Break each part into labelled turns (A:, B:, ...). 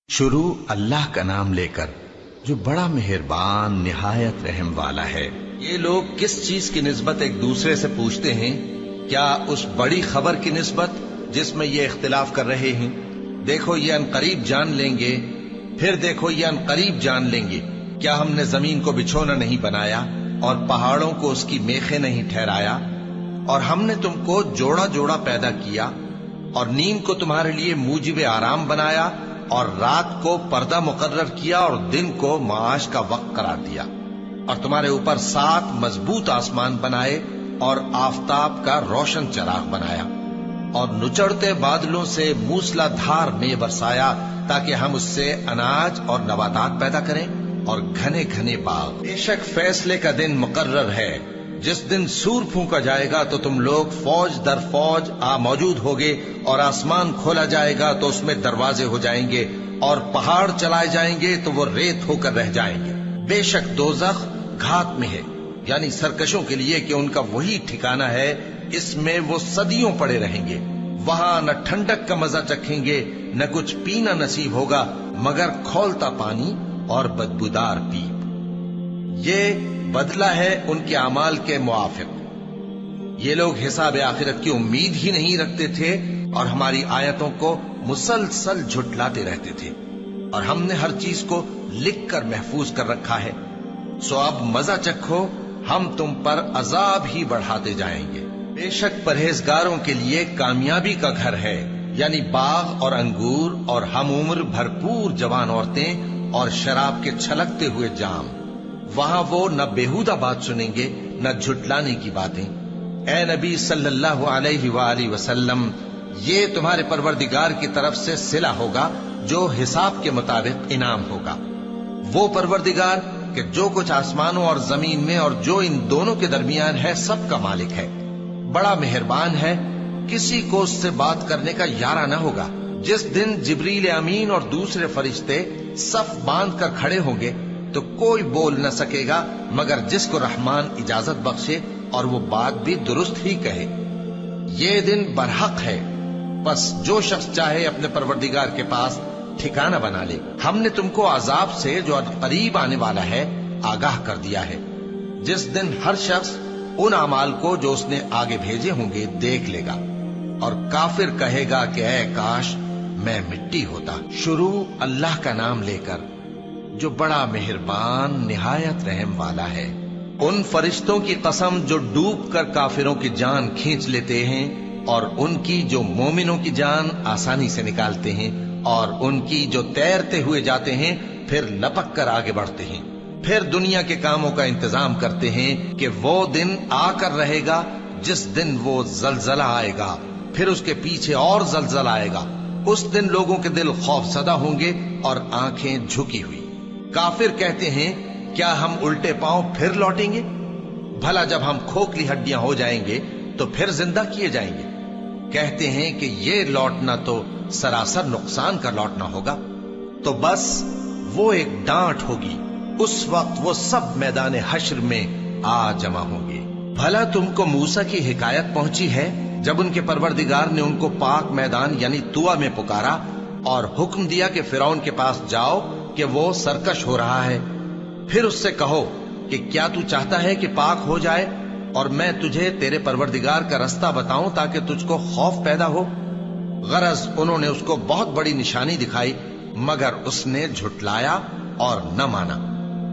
A: شروع اللہ کا نام لے کر جو بڑا مہربان نہایت رحم والا ہے۔ یہ لوگ کس چیز کی نسبت ایک دوسرے سے پوچھتے ہیں؟ کیا اس بڑی خبر کی نسبت جس میں یہ اختلاف کر رہے ہیں؟ دیکھو یہ انقریب جان لیں گے، پھر دیکھو یہ انقریب جان لیں گے۔ کیا ہم نے زمین کو بچھونا نہیں بنایا اور پہاڑوں کو اس کی میخیں نہیں ٹھہرایا؟ اور ہم نے تم کو جوڑا جوڑا پیدا کیا اور نیند کو تمہارے لیے موجب آرام بنایا اور رات کو پردہ مقرر کیا اور دن کو معاش کا وقت قرار دیا، اور تمہارے اوپر 7 مضبوط آسمان بنائے اور آفتاب کا روشن چراغ بنایا، اور نچڑتے بادلوں سے موسلا دھار میں برسایا تاکہ ہم اس سے اناج اور نباتات پیدا کریں اور گھنے گھنے باغ۔ بے شک فیصلے کا دن مقرر ہے، جس دن سور پھونکا جائے گا تو تم لوگ فوج در فوج موجود ہوگے، اور آسمان کھولا جائے گا تو اس میں دروازے ہو جائیں گے، اور پہاڑ چلائے جائیں گے تو وہ ریت ہو کر رہ جائیں گے۔ بے شک دوزخ گھات میں ہے، یعنی سرکشوں کے لیے کہ ان کا وہی ٹھکانہ ہے، اس میں وہ صدیوں پڑے رہیں گے۔ وہاں نہ ٹھنڈک کا مزہ چکھیں گے، نہ کچھ پینا نصیب ہوگا مگر کھولتا پانی اور بدبودار پیپ۔ یہ بدلہ ہے ان کے اعمال کے موافق۔ یہ لوگ حساب آخرت کی امید ہی نہیں رکھتے تھے اور ہماری آیتوں کو مسلسل جھٹلاتے رہتے تھے، اور ہم نے ہر چیز کو لکھ کر محفوظ کر رکھا ہے۔ سو اب مزہ چکھو، ہم تم پر عذاب ہی بڑھاتے جائیں گے۔ بے شک پرہیزگاروں کے لیے کامیابی کا گھر ہے، یعنی باغ اور انگور اور ہم عمر بھرپور جوان عورتیں اور شراب کے چھلکتے ہوئے جام۔ وہاں وہ نہ بیہودہ بات سنیں گے نہ جھٹلانے کی باتیں۔ اے نبی صلی اللہ علیہ وآلہ وسلم، یہ تمہارے پروردگار کی طرف سے صلہ ہوگا جو حساب کے مطابق انعام ہوگا۔ وہ پروردگار کہ جو کچھ آسمانوں اور زمین میں اور جو ان دونوں کے درمیان ہے سب کا مالک ہے، بڑا مہربان ہے، کسی کو اس سے بات کرنے کا یارہ نہ ہوگا۔ جس دن جبریل امین اور دوسرے فرشتے صف باندھ کر کھڑے ہوں گے تو کوئی بول نہ سکے گا مگر جس کو رحمان اجازت بخشے اور وہ بات بھی درست ہی کہے۔ یہ دن برحق ہے، بس جو شخص چاہے اپنے پروردگار کے پاس ٹھکانہ بنا لے۔ ہم نے تم کو عذاب سے جو قریب آنے والا ہے آگاہ کر دیا ہے، جس دن ہر شخص ان اعمال کو جو اس نے آگے بھیجے ہوں گے دیکھ لے گا، اور کافر کہے گا کہ اے کاش میں مٹی ہوتا۔ شروع اللہ کا نام لے کر جو بڑا مہربان نہایت رحم والا ہے۔ ان فرشتوں کی قسم جو ڈوب کر کافروں کی جان کھینچ لیتے ہیں، اور ان کی جو مومنوں کی جان آسانی سے نکالتے ہیں، اور ان کی جو تیرتے ہوئے جاتے ہیں پھر لپک کر آگے بڑھتے ہیں، پھر دنیا کے کاموں کا انتظام کرتے ہیں کہ وہ دن آ کر رہے گا جس دن وہ زلزلہ آئے گا، پھر اس کے پیچھے اور زلزلہ آئے گا۔ اس دن لوگوں کے دل خوف زدہ ہوں گے اور آنکھیں جھکی ہوئی۔ کافر کہتے ہیں کیا ہم الٹے پاؤں پھر لوٹیں گے؟ بھلا جب ہم کھوکھلی ہڈیاں ہو جائیں گے تو پھر زندہ کیے جائیں گے؟ کہتے ہیں کہ یہ لوٹنا تو سراسر نقصان کا لوٹنا ہوگا۔ تو بس وہ ایک ڈانٹ ہوگی، اس وقت وہ سب میدان حشر میں آ جمع ہوں گے۔ بھلا تم کو موسیٰ کی حکایت پہنچی ہے جب ان کے پروردگار نے ان کو پاک میدان یعنی طویٰ میں پکارا اور حکم دیا کہ فرعون کے پاس جاؤ کہ وہ سرکش ہو رہا ہے، پھر اس سے کہو کہ کیا تو چاہتا ہے کہ پاک ہو جائے اور میں تجھے تیرے پروردگار کا رستہ بتاؤں تاکہ تجھ کو خوف پیدا ہو؟ غرض انہوں نے اس کو بہت بڑی نشانی دکھائی مگر اس نے جھٹلایا اور نہ مانا،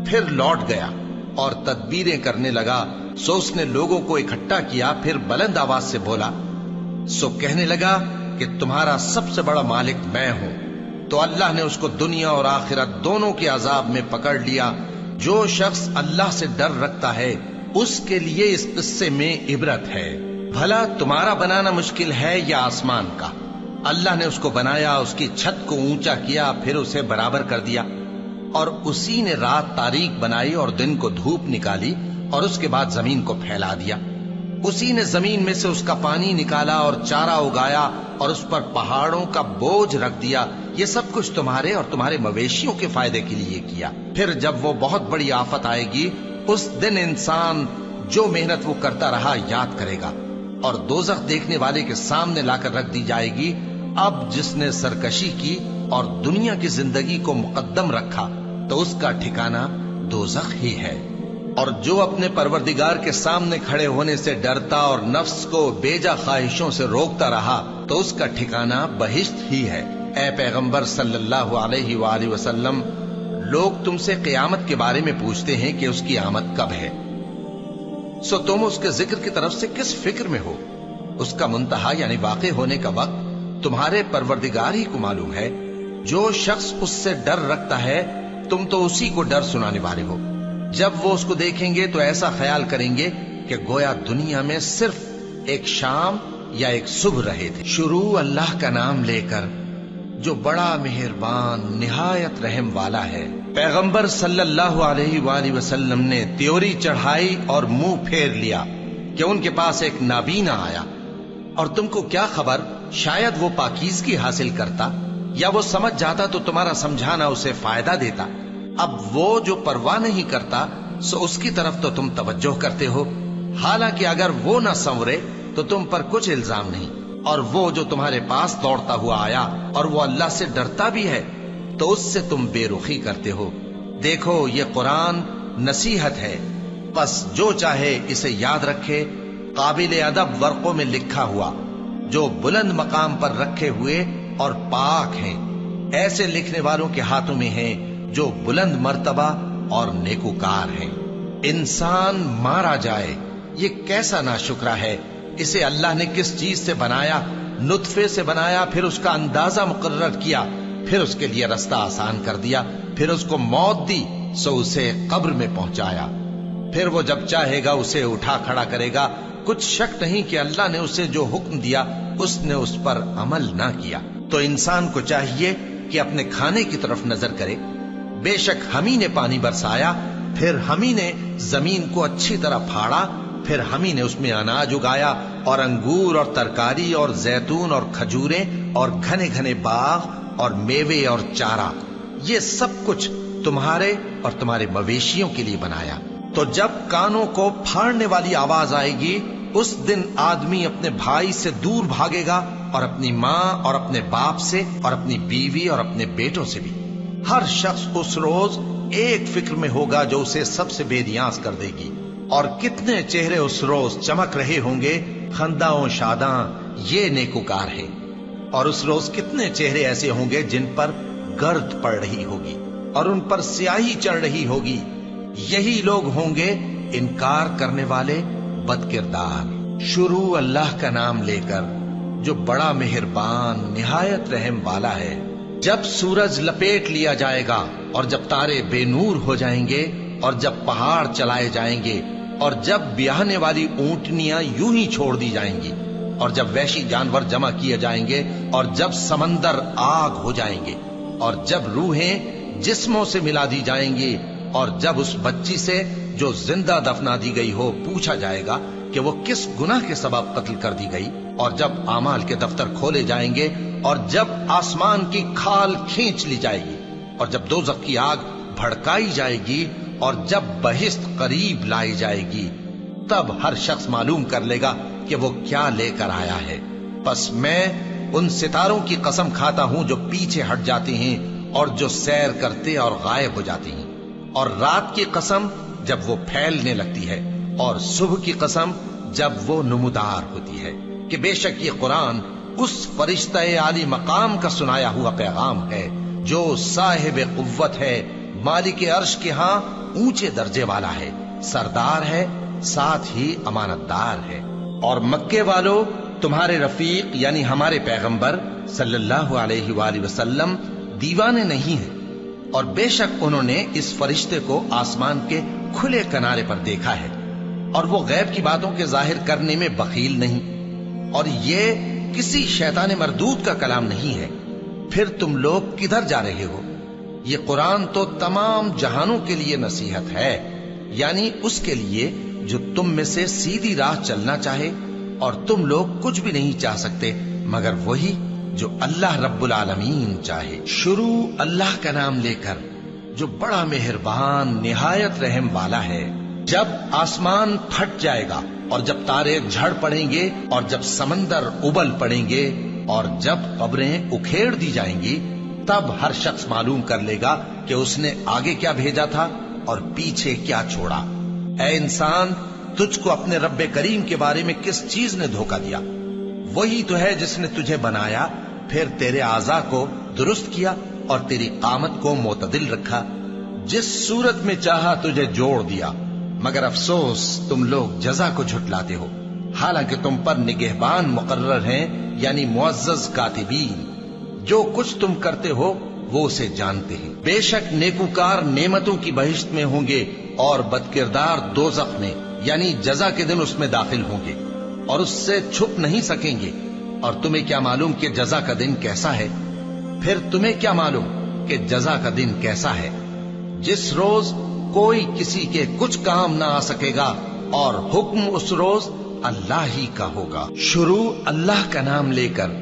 A: پھر لوٹ گیا اور تدبیریں کرنے لگا۔ سو اس نے لوگوں کو اکٹھا کیا، پھر بلند آواز سے بولا، سو کہنے لگا کہ تمہارا سب سے بڑا مالک میں ہوں۔ تو اللہ نے اس کو دنیا اور آخرت دونوں کے عذاب میں پکڑ لیا۔ جو شخص اللہ سے ڈر رکھتا ہے اس کے لیے اس قصے میں عبرت ہے۔ بھلا تمہارا بنانا مشکل ہے یا آسمان کا؟ اللہ نے اس کو بنایا، اس کی چھت کو اونچا کیا، پھر اسے برابر کر دیا، اور اسی نے رات تاریک بنائی اور دن کو دھوپ نکالی، اور اس کے بعد زمین کو پھیلا دیا۔ اسی نے زمین میں سے اس کا پانی نکالا اور چارہ اگایا اور اس پر پہاڑوں کا بوجھ رکھ دیا۔ یہ سب کچھ تمہارے اور تمہارے مویشیوں کے فائدے کے لیے کیا۔ پھر جب وہ بہت بڑی آفت آئے گی اس دن انسان جو محنت وہ کرتا رہا یاد کرے گا، اور دوزخ دیکھنے والے کے سامنے لا کر رکھ دی جائے گی۔ اب جس نے سرکشی کی اور دنیا کی زندگی کو مقدم رکھا تو اس کا ٹھکانہ دوزخ ہی ہے، اور جو اپنے پروردگار کے سامنے کھڑے ہونے سے ڈرتا اور نفس کو بیجا خواہشوں سے روکتا رہا تو اس کا ٹھکانہ بہشت ہی ہے۔ اے پیغمبر صلی اللہ علیہ وآلہ وسلم، لوگ تم سے قیامت کے بارے میں پوچھتے ہیں کہ اس کی آمد کب ہے، سو تم اس کے ذکر کی طرف سے کس فکر میں ہو؟ اس کا منتہا یعنی واقع ہونے کا وقت تمہارے پروردگار ہی کو معلوم ہے۔ جو شخص اس سے ڈر رکھتا ہے تم تو اسی کو ڈر سنانے والے ہو۔ جب وہ اس کو دیکھیں گے تو ایسا خیال کریں گے کہ گویا دنیا میں صرف ایک شام یا ایک صبح رہے تھے۔ شروع اللہ کا نام لے کر جو بڑا مہربان نہایت رحم والا ہے۔ پیغمبر صلی اللہ علیہ وآلہ وسلم نے تیوری چڑھائی اور منہ پھیر لیا کہ ان کے پاس ایک نابینا آیا، اور تم کو کیا خبر، شاید وہ پاکیزگی حاصل کرتا یا وہ سمجھ جاتا تو تمہارا سمجھانا اسے فائدہ دیتا۔ اب وہ جو پرواہ نہیں کرتا سو اس کی طرف تو تم توجہ کرتے ہو، حالانکہ اگر وہ نہ سنورے تو تم پر کچھ الزام نہیں۔ اور وہ جو تمہارے پاس دوڑتا ہوا آیا اور وہ اللہ سے ڈرتا بھی ہے تو اس سے تم بے رخی کرتے ہو۔ دیکھو یہ قرآن نصیحت ہے، بس جو چاہے اسے یاد رکھے، قابل ادب ورقوں میں لکھا ہوا، جو بلند مقام پر رکھے ہوئے اور پاک ہیں، ایسے لکھنے والوں کے ہاتھوں میں ہیں جو بلند مرتبہ اور نیکوکار ہیں۔ انسان مارا جائے، یہ کیسا ناشکرا ہے۔ اسے اللہ نے کس چیز سے بنایا؟ نطفے سے بنایا، پھر اس کا اندازہ مقرر کیا، پھر اس کے لیے رستہ آسان کر دیا، پھر اس کو موت دی سو اسے قبر میں پہنچایا، پھر وہ جب چاہے گا اسے اٹھا کھڑا کرے گا۔ کچھ شک نہیں کہ اللہ نے اسے جو حکم دیا اس نے اس پر عمل نہ کیا۔ تو انسان کو چاہیے کہ اپنے کھانے کی طرف نظر کرے۔ بے شک ہم ہی نے پانی برسایا، پھر ہم ہی نے زمین کو اچھی طرح پھاڑا، پھر ہم ہی نے اس میں اناج اگایا اور انگور اور ترکاری اور زیتون اور کھجوریں اور گھنے گھنے باغ اور میوے اور چارہ، یہ سب کچھ تمہارے اور تمہارے مویشیوں کے لیے بنایا۔ تو جب کانوں کو پھاڑنے والی آواز آئے گی اس دن آدمی اپنے بھائی سے دور بھاگے گا، اور اپنی ماں اور اپنے باپ سے اور اپنی بیوی اور اپنے بیٹوں سے بھی۔ ہر شخص اس روز ایک فکر میں ہوگا جو اسے سب سے بے نیاز کر دے گی۔ اور کتنے چہرے اس روز چمک رہے ہوں گے، خنداں و شاداں، یہ نیکوکار ہیں۔ اور اس روز کتنے چہرے ایسے ہوں گے جن پر گرد پڑ رہی ہوگی اور ان پر سیاہی چڑھ رہی ہوگی، یہی لوگ ہوں گے انکار کرنے والے بد کردار۔ شروع اللہ کا نام لے کر جو بڑا مہربان نہایت رحم والا ہے۔ جب سورج لپیٹ لیا جائے گا اور جب تارے بے نور ہو جائیں گے اور جب پہاڑ چلائے جائیں گے اور جب بیاہنے والی اونٹنیاں یوں ہی چھوڑ دی جائیں گی اور جب وحشی جانور جمع کیے جائیں گے اور جب سمندر آگ ہو جائیں گے اور جب روحیں جسموں سے ملا دی جائیں گی اور جب اس بچی سے جو زندہ دفنا دی گئی ہو پوچھا جائے گا کہ وہ کس گناہ کے سبب قتل کر دی گئی، اور جب اعمال کے دفتر کھولے جائیں گے اور جب آسمان کی کھال کھینچ لی جائے گی اور جب دوزخ کی آگ بھڑکائی جائے گی اور جب بہشت قریب لائی جائے گی، تب ہر شخص معلوم کر لے گا کہ وہ کیا لے کر آیا ہے۔ پس میں ان ستاروں کی قسم کھاتا ہوں جو پیچھے ہٹ جاتے ہیں اور جو سیر کرتے اور غائب ہو جاتے ہیں، اور رات کی قسم جب وہ پھیلنے لگتی ہے، اور صبح کی قسم جب وہ نمودار ہوتی ہے، کہ بے شک یہ قرآن اس فرشتہ عالی مقام کا سنایا ہوا پیغام ہے جو صاحب قوت ہے، مالک عرش کے ہاں اونچے درجے والا ہے، سردار ہے، ساتھ ہی امانت دار ہے۔ اور مکے والو، تمہارے رفیق یعنی ہمارے پیغمبر صلی اللہ علیہ وآلہ وسلم دیوانے نہیں ہیں، اور بے شک انہوں نے اس فرشتے کو آسمان کے کھلے کنارے پر دیکھا ہے، اور وہ غیب کی باتوں کے ظاہر کرنے میں بخیل نہیں، اور یہ کسی شیطان مردود کا کلام نہیں ہے۔ پھر تم لوگ کدھر جا رہے ہو؟ یہ قرآن تو تمام جہانوں کے لیے نصیحت ہے، یعنی اس کے لیے جو تم میں سے سیدھی راہ چلنا چاہے، اور تم لوگ کچھ بھی نہیں چاہ سکتے مگر وہی جو اللہ رب العالمین چاہے۔ شروع اللہ کا نام لے کر جو بڑا مہربان نہایت رحم والا ہے۔ جب آسمان پھٹ جائے گا اور جب تارے جھڑ پڑیں گے اور جب سمندر ابل پڑیں گے اور جب قبریں اکھیڑ دی جائیں گی، تب ہر شخص معلوم کر لے گا کہ اس نے آگے کیا بھیجا تھا اور پیچھے کیا چھوڑا۔ اے انسان، تجھ کو اپنے رب کریم کے بارے میں کس چیز نے دھوکہ دیا؟ وہی تو ہے جس نے تجھے بنایا، پھر تیرے اعضاء کو درست کیا اور تیری قامت کو معتدل رکھا، جس صورت میں چاہا تجھے جوڑ دیا۔ مگر افسوس تم لوگ جزا کو جھٹلاتے ہو، حالانکہ تم پر نگہبان مقرر ہیں، یعنی معزز کاتبین۔ جو کچھ تم کرتے ہو وہ اسے جانتے ہیں۔ بے شک نیکوکار نعمتوں کی بہشت میں ہوں گے اور بدکردار دوزخ میں، یعنی جزا کے دن اس میں داخل ہوں گے اور اس سے چھپ نہیں سکیں گے۔ اور تمہیں کیا معلوم کہ جزا کا دن کیسا ہے؟ پھر تمہیں کیا معلوم کہ جزا کا دن کیسا ہے؟ جس روز کوئی کسی کے کچھ کام نہ آ سکے گا اور حکم اس روز اللہ ہی کا ہوگا۔ شروع اللہ کا نام لے کر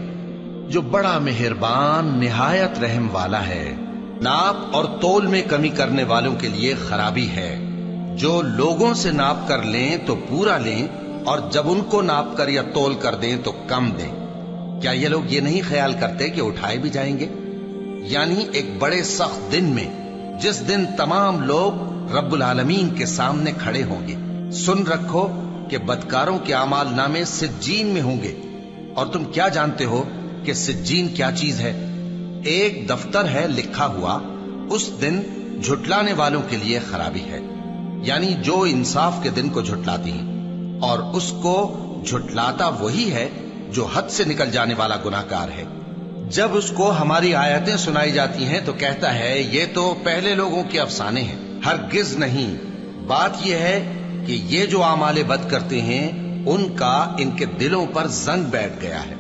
A: جو بڑا مہربان نہایت رحم والا ہے۔ ناپ اور تول میں کمی کرنے والوں کے لیے خرابی ہے۔ جو لوگوں سے ناپ کر لیں تو پورا لیں، اور جب ان کو ناپ کر یا تول کر دیں تو کم دیں۔ کیا یہ لوگ یہ نہیں خیال کرتے کہ اٹھائے بھی جائیں گے؟ یعنی ایک بڑے سخت دن میں، جس دن تمام لوگ رب العالمین کے سامنے کھڑے ہوں گے۔ سن رکھو کہ بدکاروں کے اعمال نامے سجین میں ہوں گے، اور تم کیا جانتے ہو کہ سجین کیا چیز ہے؟ ایک دفتر ہے لکھا ہوا، اس دن جھٹلانے والوں کے لیے خرابی ہے، یعنی جو انصاف کے دن کو جھٹلاتی ہیں، اور اس کو جھٹلاتا وہی ہے جو حد سے نکل جانے والا گناہگار ہے۔ جب اس کو ہماری آیتیں سنائی جاتی ہیں تو کہتا ہے یہ تو پہلے لوگوں کے افسانے ہیں۔ ہرگز نہیں، بات یہ ہے کہ یہ جو اعمال بد کرتے ہیں ان کا ان کے دلوں پر زنگ بیٹھ گیا ہے۔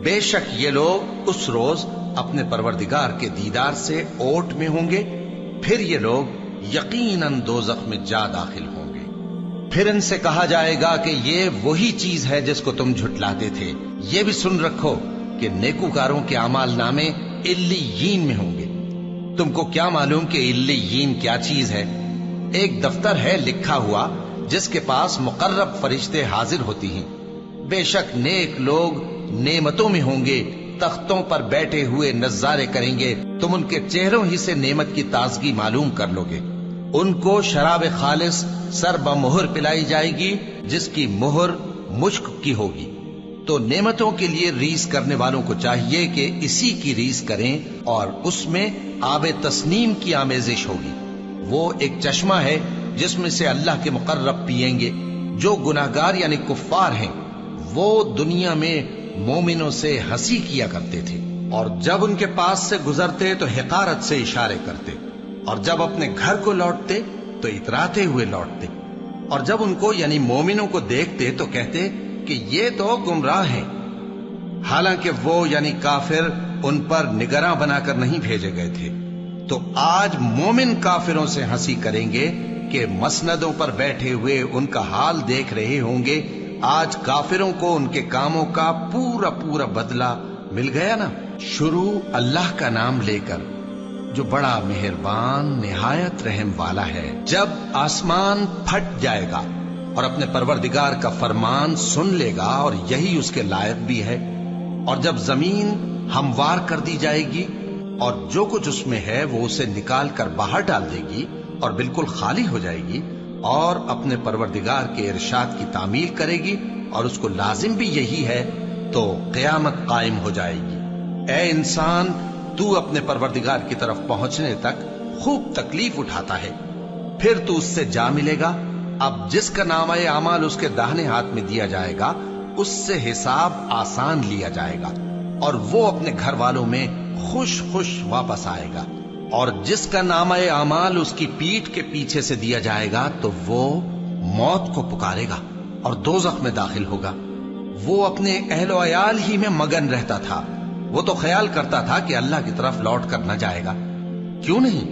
A: بے شک یہ لوگ اس روز اپنے پروردگار کے دیدار سے اوٹ میں ہوں گے، پھر یہ لوگ یقیناً دوزخ میں جا داخل ہوں گے۔ پھر ان سے کہا جائے گا کہ یہ وہی چیز ہے جس کو تم جھٹلاتے تھے۔ یہ بھی سن رکھو کہ نیکوکاروں کے اعمال نامے علیین میں ہوں گے۔ تم کو کیا معلوم کہ علیین کیا چیز ہے؟ ایک دفتر ہے لکھا ہوا جس کے پاس مقرب فرشتے حاضر ہوتی ہیں۔ بے شک نیک لوگ نعمتوں میں ہوں گے، تختوں پر بیٹھے ہوئے نظارے کریں گے، تم ان کے چہروں ہی سے نعمت کی تازگی معلوم کر لو گے۔ ان کو شراب خالص سر بمہر پلائی جائے گی جس کی مہر مشک کی ہوگی۔ تو نعمتوں کے لیے ریس کرنے والوں کو چاہیے کہ اسی کی ریس کریں، اور اس میں آب تسنیم کی آمیزش ہوگی۔ وہ ایک چشمہ ہے جس میں سے اللہ کے مقرب پیئیں گے۔ جو گناہگار یعنی کفار ہیں وہ دنیا میں مومنوں سے ہنسی کیا کرتے تھے، اور جب ان کے پاس سے گزرتے تو حقارت سے اشارے کرتے، اور جب اپنے گھر کو لوٹتے تو اتراتے ہوئے لوٹتے، اور جب ان کو یعنی مومنوں کو دیکھتے تو کہتے کہ یہ تو گمراہ ہیں، حالانکہ وہ یعنی کافر ان پر نگراں بنا کر نہیں بھیجے گئے تھے۔ تو آج مومن کافروں سے ہنسی کریں گے کہ مسندوں پر بیٹھے ہوئے ان کا حال دیکھ رہے ہوں گے۔ آج کافروں کو ان کے کاموں کا پورا پورا بدلہ مل گیا نا۔ شروع اللہ کا نام لے کر جو بڑا مہربان نہایت رحم والا ہے۔ جب آسمان پھٹ جائے گا اور اپنے پروردگار کا فرمان سن لے گا، اور یہی اس کے لائق بھی ہے، اور جب زمین ہموار کر دی جائے گی اور جو کچھ اس میں ہے وہ اسے نکال کر باہر ڈال دے گی اور بالکل خالی ہو جائے گی، اور اپنے پروردگار کے ارشاد کی تعمیل کرے گی، اور اس کو لازم بھی یہی ہے، تو قیامت قائم ہو جائے گی۔ اے انسان، تو اپنے پروردگار کی طرف پہنچنے تک خوب تکلیف اٹھاتا ہے، پھر تو اس سے جا ملے گا۔ اب جس کا نامہ اعمال اس کے داہنے ہاتھ میں دیا جائے گا اس سے حساب آسان لیا جائے گا، اور وہ اپنے گھر والوں میں خوش خوش واپس آئے گا۔ اور جس کا نامہ اعمال اس کی پیٹھ کے پیچھے سے دیا جائے گا تو وہ موت کو پکارے گا اور دوزخ میں داخل ہوگا۔ وہ اپنے اہل و عیال ہی میں مگن رہتا تھا، وہ تو خیال کرتا تھا کہ اللہ کی طرف لوٹ کر نہ جائے گا، کیوں نہیں؟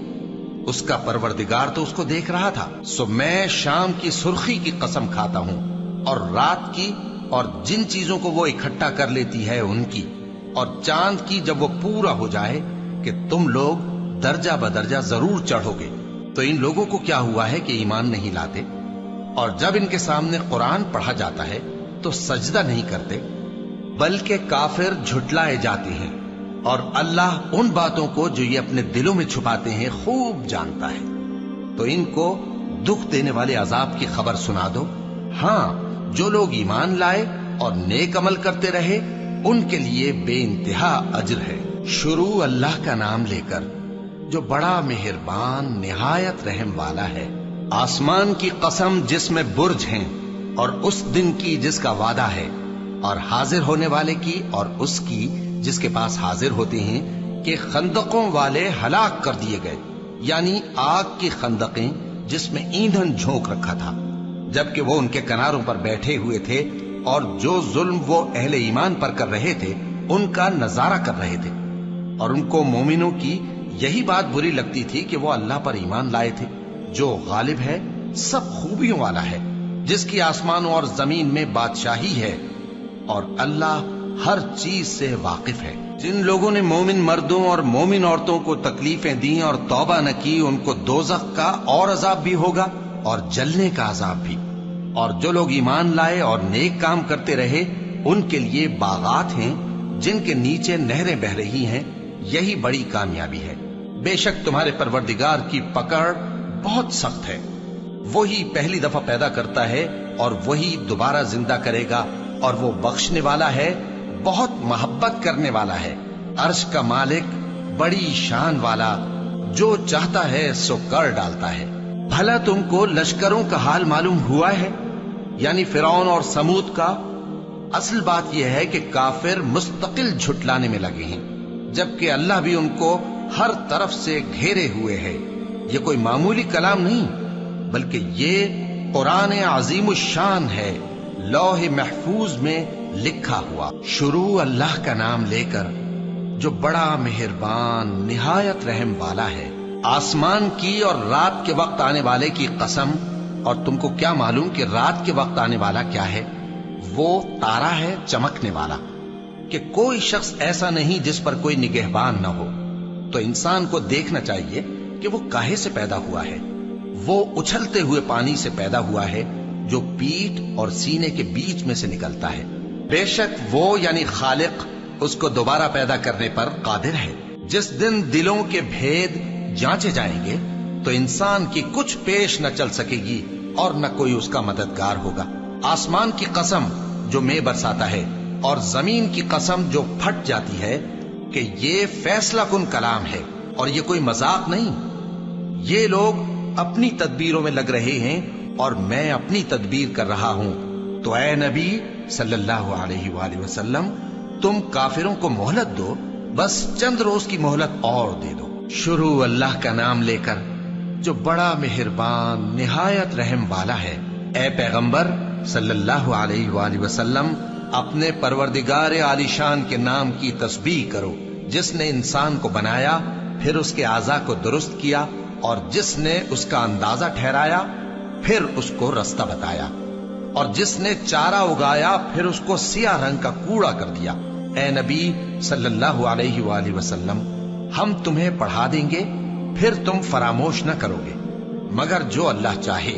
A: اس کا پروردگار تو اس کو دیکھ رہا تھا۔ سو میں شام کی سرخی کی قسم کھاتا ہوں، اور رات کی، اور جن چیزوں کو وہ اکٹھا کر لیتی ہے ان کی، اور چاند کی جب وہ پورا ہو جائے، کہ تم لوگ درجہ بدرجہ ضرور چڑھو گے۔ تو ان لوگوں کو کیا ہوا ہے کہ ایمان نہیں لاتے؟ اور جب ان کے سامنے قرآن پڑھا جاتا ہے تو سجدہ نہیں کرتے، بلکہ کافر جھٹلائے جاتے ہیں۔ اور اللہ ان باتوں کو جو یہ اپنے دلوں میں چھپاتے ہیں خوب جانتا ہے۔ تو ان کو دکھ دینے والے عذاب کی خبر سنا دو۔ ہاں، جو لوگ ایمان لائے اور نیک عمل کرتے رہے ان کے لیے بے انتہا اجر ہے۔ شروع اللہ کا نام لے کر جو بڑا مہربان نہایت رحم والا ہے۔ آسمان کی قسم جس میں برج ہیں، اور اس دن کی جس کا وعدہ ہے، اور حاضر ہونے والے کی اور اس کی جس کے پاس حاضر ہوتے ہیں، کہ خندقوں والے ہلاک کر دیے گئے، یعنی آگ کی خندقیں جس میں ایندھن جھونک رکھا تھا، جبکہ وہ ان کے کناروں پر بیٹھے ہوئے تھے اور جو ظلم وہ اہل ایمان پر کر رہے تھے ان کا نظارہ کر رہے تھے، اور ان کو مومنوں کی یہی بات بری لگتی تھی کہ وہ اللہ پر ایمان لائے تھے جو غالب ہے، سب خوبیوں والا ہے، جس کی آسمانوں اور زمین میں بادشاہی ہے، اور اللہ ہر چیز سے واقف ہے۔ جن لوگوں نے مومن مردوں اور مومن عورتوں کو تکلیفیں دیں اور توبہ نہ کی، ان کو دوزخ کا اور عذاب بھی ہوگا اور جلنے کا عذاب بھی۔ اور جو لوگ ایمان لائے اور نیک کام کرتے رہے ان کے لیے باغات ہیں جن کے نیچے نہریں بہ رہی ہیں، یہی بڑی کامیابی ہے۔ بے شک تمہارے پروردگار کی پکڑ بہت سخت ہے، وہی پہلی دفعہ پیدا کرتا ہے اور وہی دوبارہ زندہ کرے گا، اور وہ بخشنے والا ہے، بہت محبت کرنے والا ہے، عرش کا مالک، بڑی شان والا، جو چاہتا ہے سو کر ڈالتا ہے۔ بھلا تم کو لشکروں کا حال معلوم ہوا ہے، یعنی فرعون اور سمود کا؟ اصل بات یہ ہے کہ کافر مستقل جھٹلانے میں لگے ہیں، جبکہ اللہ بھی ان کو ہر طرف سے گھیرے ہوئے ہے۔ یہ کوئی معمولی کلام نہیں، بلکہ یہ قرآن عظیم الشان ہے، لوح محفوظ میں لکھا ہوا۔ شروع اللہ کا نام لے کر جو بڑا مہربان نہایت رحم والا ہے۔ آسمان کی اور رات کے وقت آنے والے کی قسم، اور تم کو کیا معلوم کہ رات کے وقت آنے والا کیا ہے؟ وہ تارا ہے چمکنے والا، کہ کوئی شخص ایسا نہیں جس پر کوئی نگہبان نہ ہو۔ تو انسان کو دیکھنا چاہیے کہ وہ کاہے سے پیدا ہوا ہے۔ وہ اچھلتے ہوئے پانی سے پیدا ہوا ہے جو پیٹھ اور سینے کے بیچ میں سے نکلتا ہے۔ بے شک وہ یعنی خالق اس کو دوبارہ پیدا کرنے پر قادر ہے۔ جس دن دلوں کے بھید جانچے جائیں گے تو انسان کی کچھ پیش نہ چل سکے گی اور نہ کوئی اس کا مددگار ہوگا۔ آسمان کی قسم جو مے برساتا ہے، اور زمین کی قسم جو پھٹ جاتی ہے، کہ یہ فیصلہ کن کلام ہے اور یہ کوئی مذاق نہیں۔ یہ لوگ اپنی تدبیروں میں لگ رہے ہیں اور میں اپنی تدبیر کر رہا ہوں۔ تو اے نبی صلی اللہ علیہ وآلہ وسلم، تم کافروں کو مہلت دو، بس چند روز کی مہلت اور دے دو۔ شروع اللہ کا نام لے کر جو بڑا مہربان نہایت رحم والا ہے۔ اے پیغمبر صلی اللہ علیہ وآلہ وسلم، اپنے پروردگار عالی شان کے نام کی تسبیح کرو، جس نے انسان کو بنایا، پھر اس کے اعضاء کو درست کیا، اور جس نے اس کا اندازہ ٹھہرایا، پھر اس کو رستہ بتایا، اور جس نے چارہ اگایا، پھر اس کو سیاہ رنگ کا کوڑا کر دیا۔ اے نبی صلی اللہ علیہ وآلہ وسلم، ہم تمہیں پڑھا دیں گے، پھر تم فراموش نہ کرو گے، مگر جو اللہ چاہے۔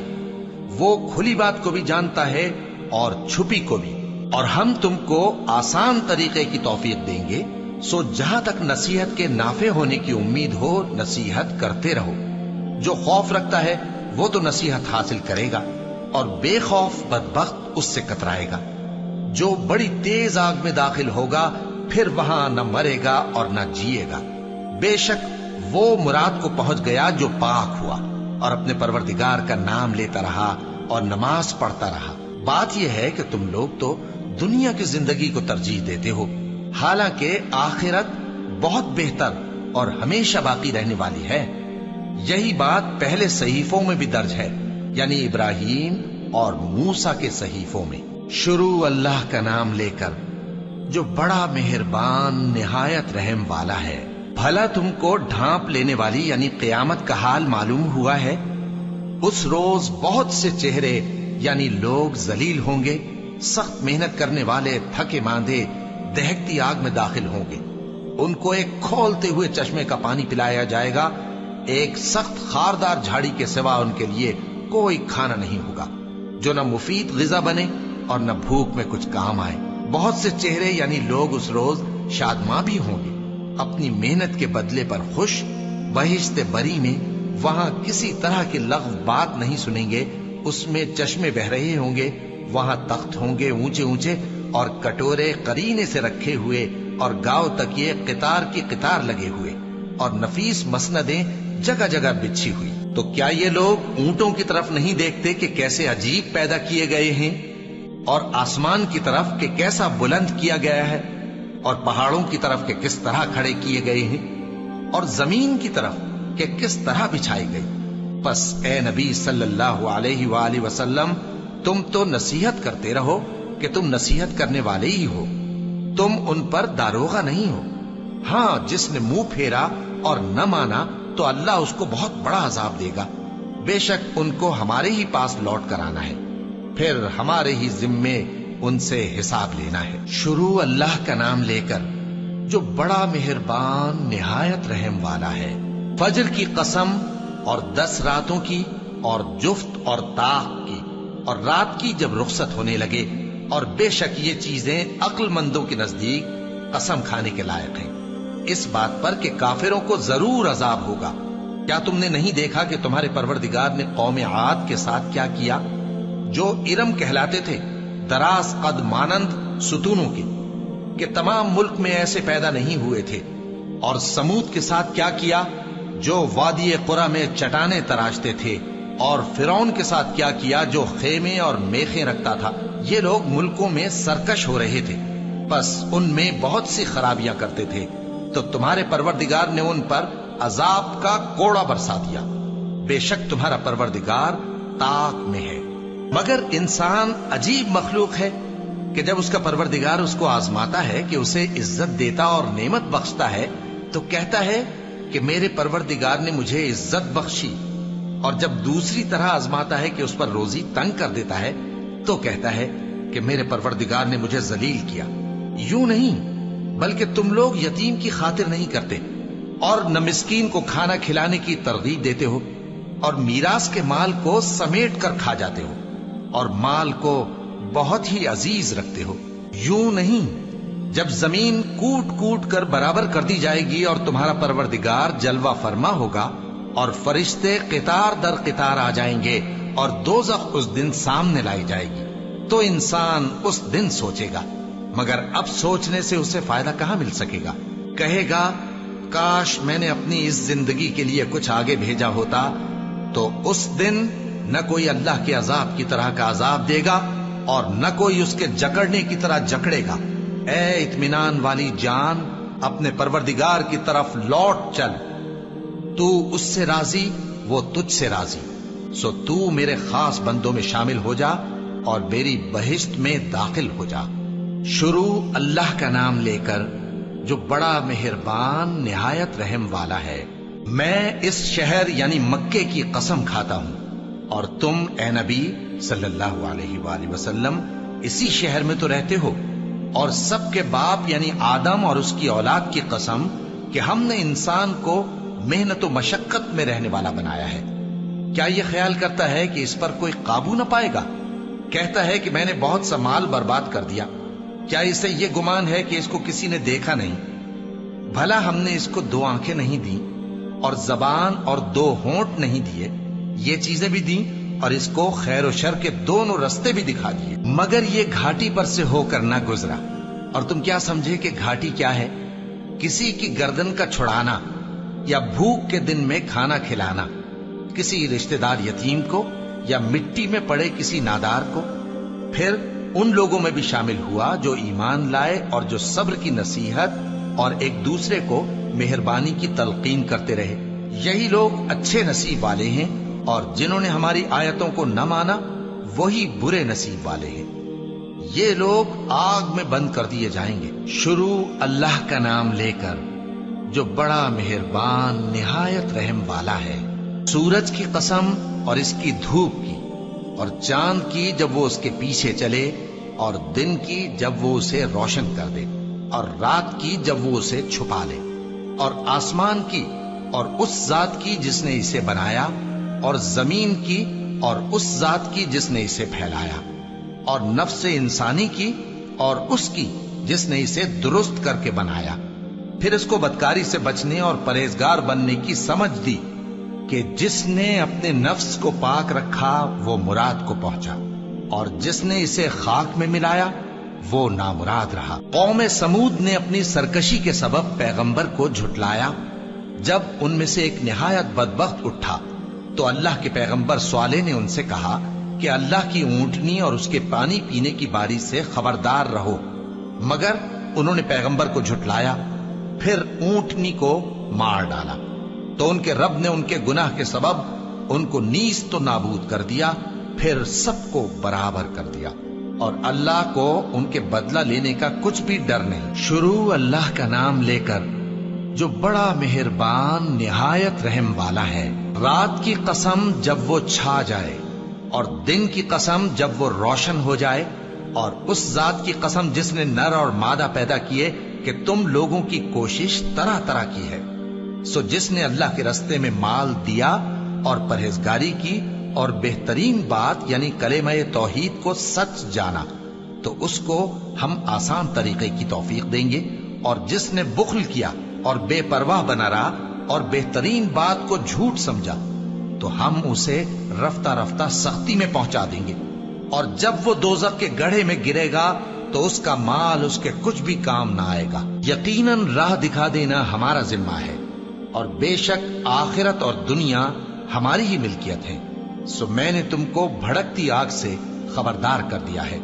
A: وہ کھلی بات کو بھی جانتا ہے اور چھپی کو بھی، اور ہم تم کو آسان طریقے کی توفیق دیں گے، سو جہاں تک نصیحت کے نافع ہونے کی امید ہو نصیحت کرتے رہو۔ جو خوف رکھتا ہے وہ تو نصیحت حاصل کرے گا، اور بے خوف بدبخت اس سے کترائے گا۔ جو بڑی تیز آگ میں داخل ہوگا، پھر وہاں نہ مرے گا اور نہ جیے گا۔ بے شک وہ مراد کو پہنچ گیا جو پاک ہوا اور اپنے پروردگار کا نام لیتا رہا اور نماز پڑھتا رہا۔ بات یہ ہے کہ تم لوگ تو دنیا کی زندگی کو ترجیح دیتے ہو، حالانکہ آخرت بہت بہتر اور ہمیشہ باقی رہنے والی ہے۔ یہی بات پہلے صحیفوں میں بھی درج ہے، یعنی ابراہیم اور موسیٰ کے صحیفوں میں۔ شروع اللہ کا نام لے کر جو بڑا مہربان نہایت رحم والا ہے۔ بھلا تم کو ڈھانپ لینے والی یعنی قیامت کا حال معلوم ہوا ہے؟ اس روز بہت سے چہرے یعنی لوگ ذلیل ہوں گے، سخت محنت کرنے والے تھکے ماندے دہکتی آگ میں داخل ہوں گے۔ ان کو ایک کھولتے ہوئے چشمے کا پانی پلایا جائے گا، ایک سخت خاردار جھاڑی کے سوا ان کے لیے کوئی کھانا نہیں ہوگا جو نہ مفید غذا بنے اور نہ بھوک میں کچھ کام آئے۔ بہت سے چہرے یعنی لوگ اس روز شادماں بھی ہوں گے، اپنی محنت کے بدلے پر خوش بہشت بری میں وہاں کسی طرح کی لغو بات نہیں سنیں گے، اس میں چشمے بہ رہے ہوں گے، وہاں تخت ہوں گے اونچے اونچے اور کٹورے قرینے سے رکھے ہوئے اور گاؤ تک یہ قطار کی قطار لگے ہوئے اور نفیس مسندیں جگہ جگہ بچھی ہوئی۔ تو کیا یہ لوگ اونٹوں کی طرف نہیں دیکھتے کہ کیسے عجیب پیدا کیے گئے ہیں، اور آسمان کی طرف کہ کیسا بلند کیا گیا ہے، اور پہاڑوں کی طرف کہ کس طرح کھڑے کیے گئے ہیں، اور زمین کی طرف کہ کس طرح بچھائی گئی؟ پس اے نبی صلی اللہ علیہ وآلہ وسلم، تم تو نصیحت کرتے رہو کہ تم نصیحت کرنے والے ہی ہو، تم ان پر داروغہ نہیں ہو۔ ہاں، جس نے منہ پھیرا اور نہ مانا تو اللہ اس کو بہت بڑا عذاب دے گا، بے شک ان کو ہمارے ہی پاس لوٹ کر آنا ہے، پھر ہمارے ہی ذمے ان سے حساب لینا ہے۔ شروع اللہ کا نام لے کر جو بڑا مہربان نہایت رحم والا ہے۔ فجر کی قسم اور 10 راتوں کی اور جفت اور طاق کی اور رات کی جب رخصت ہونے لگے، اور بے شک یہ چیزیں عقل مندوں کے نزدیک قسم کھانے کے لائق ہیں، اس بات پر کہ کافروں کو ضرور عذاب ہوگا۔ کیا تم نے نہیں دیکھا کہ تمہارے پروردگار نے قوم عاد کے ساتھ کیا کیا، جو ارم کہلاتے تھے، دراز قد مانند ستونوں کے، کہ تمام ملک میں ایسے پیدا نہیں ہوئے تھے؟ اور سمود کے ساتھ کیا کیا، جو وادی قرا میں چٹانیں تراشتے تھے؟ اور فرعون کے ساتھ کیا کیا، جو خیمے اور میخیں رکھتا تھا؟ یہ لوگ ملکوں میں سرکش ہو رہے تھے، پس ان میں بہت سی خرابیاں کرتے تھے، تو تمہارے پروردگار نے ان پر عذاب کا کوڑا برسا دیا۔ بے شک تمہارا پروردگار طاق میں ہے۔ مگر انسان عجیب مخلوق ہے کہ جب اس کا پروردگار اس کو آزماتا ہے کہ اسے عزت دیتا اور نعمت بخشتا ہے تو کہتا ہے کہ میرے پروردگار نے مجھے عزت بخشی، اور جب دوسری طرح آزماتا ہے کہ اس پر روزی تنگ کر دیتا ہے تو کہتا ہے کہ میرے پروردگار نے مجھے ذلیل کیا۔ یوں نہیں، بلکہ تم لوگ یتیم کی خاطر نہیں کرتے اور نہ مسکین کو کھانا کھلانے کی ترغیب دیتے ہو، اور میراث کے مال کو سمیٹ کر کھا جاتے ہو، اور مال کو بہت ہی عزیز رکھتے ہو۔ یوں نہیں، جب زمین کوٹ کوٹ کر برابر کر دی جائے گی اور تمہارا پروردگار جلوہ فرما ہوگا اور فرشتے قطار در قطار آ جائیں گے اور دوزخ اس دن سامنے لائی جائے گی، تو انسان اس دن سوچے گا، مگر اب سوچنے سے اسے فائدہ کہاں مل سکے گا؟ کہے گا کاش میں نے اپنی اس زندگی کے لیے کچھ آگے بھیجا ہوتا، تو اس دن نہ کوئی اللہ کے عذاب کی طرح کا عذاب دے گا اور نہ کوئی اس کے جکڑنے کی طرح جکڑے گا۔ اے اطمینان والی جان، اپنے پروردگار کی طرف لوٹ چل، تو اس سے راضی، وہ تجھ سے راضی، سو تو میرے خاص بندوں میں شامل ہو جا اور میری بہشت میں داخل ہو جا۔ شروع اللہ کا نام لے کر جو بڑا مہربان نہایت رحم والا ہے۔ میں اس شہر یعنی مکے کی قسم کھاتا ہوں، اور تم اے نبی صلی اللہ علیہ وآلہ وسلم اسی شہر میں تو رہتے ہو، اور سب کے باپ یعنی آدم اور اس کی اولاد کی قسم کہ ہم نے انسان کو محنت و مشقت میں رہنے والا بنایا ہے۔ کیا یہ خیال کرتا ہے کہ اس پر کوئی قابو نہ پائے گا؟ کہتا ہے کہ میں نے بہت سا مال برباد کر دیا۔ کیا اسے یہ گمان ہے کہ اس کو کسی نے دیکھا نہیں؟ بھلا ہم نے اس کو 2 آنکھیں نہیں دی اور زبان اور 2 ہونٹ نہیں دیے؟ یہ چیزیں بھی دیں اور اس کو خیر و شر کے دونوں رستے بھی دکھا دیے، مگر یہ گھاٹی پر سے ہو کر نہ گزرا۔ اور تم کیا سمجھے کہ گھاٹی کیا ہے؟ کسی کی گردن کا چھڑانا، یا بھوک کے دن میں کھانا کھلانا کسی رشتہ دار یتیم کو، یا مٹی میں پڑے کسی نادار کو۔ پھر ان لوگوں میں بھی شامل ہوا جو ایمان لائے اور جو صبر کی نصیحت اور ایک دوسرے کو مہربانی کی تلقین کرتے رہے۔ یہی لوگ اچھے نصیب والے ہیں، اور جنہوں نے ہماری آیتوں کو نہ مانا وہی برے نصیب والے ہیں۔ یہ لوگ آگ میں بند کر دیے جائیں گے۔ شروع اللہ کا نام لے کر جو بڑا مہربان نہایت رحم والا ہے۔ سورج کی قسم اور اس کی دھوپ کی، اور چاند کی جب وہ اس کے پیچھے چلے، اور دن کی جب وہ اسے روشن کر دے، اور رات کی جب وہ اسے چھپا لے، اور آسمان کی اور اس ذات کی جس نے اسے بنایا، اور زمین کی اور اس ذات کی جس نے اسے پھیلایا، اور نفس انسانی کی اور اس کی جس نے اسے درست کر کے بنایا۔ پھر اس کو بدکاری سے بچنے اور پرہیزگار بننے کی سمجھ دی کہ جس نے اپنے نفس کو پاک رکھا وہ مراد کو پہنچا، اور جس نے اسے خاک میں ملایا وہ نامراد رہا۔ قوم سمود نے اپنی سرکشی کے سبب پیغمبر کو جھٹلایا۔ جب ان میں سے ایک نہایت بدبخت اٹھا تو اللہ کے پیغمبر صالح نے ان سے کہا کہ اللہ کی اونٹنی اور اس کے پانی پینے کی باری سے خبردار رہو، مگر انہوں نے پیغمبر کو جھٹلایا، پھر اونٹنی کو مار ڈالا تو ان کے رب نے ان کے گناہ کے سبب ان کو نیز تو نابود کر دیا، پھر سب کو برابر کر دیا، اور اللہ کو ان کے بدلہ لینے کا کچھ بھی ڈر نہیں۔ شروع اللہ کا نام لے کر جو بڑا مہربان نہایت رحم والا ہے۔ رات کی قسم جب وہ چھا جائے، اور دن کی قسم جب وہ روشن ہو جائے، اور اس ذات کی قسم جس نے نر اور مادہ پیدا کیے کہ تم لوگوں کی کوشش طرح طرح کی ہے۔ سو جس نے اللہ کے رستے میں مال دیا اور پرہیزگاری کی اور بہترین بات یعنی کلمہ توحید کو سچ جانا، تو اس کو ہم آسان طریقے کی توفیق دیں گے، اور جس نے بخل کیا اور بے پرواہ بنا رہا اور بہترین بات کو جھوٹ سمجھا، تو ہم اسے رفتہ رفتہ سختی میں پہنچا دیں گے، اور جب وہ دوزخ کے گڑھے میں گرے گا تو اس کا مال اس کے کچھ بھی کام نہ آئے گا۔ یقیناً راہ دکھا دینا ہمارا ذمہ ہے، اور بے شک آخرت اور دنیا ہماری ہی ملکیت ہے۔ سو میں نے تم کو بھڑکتی آگ سے خبردار کر دیا ہے،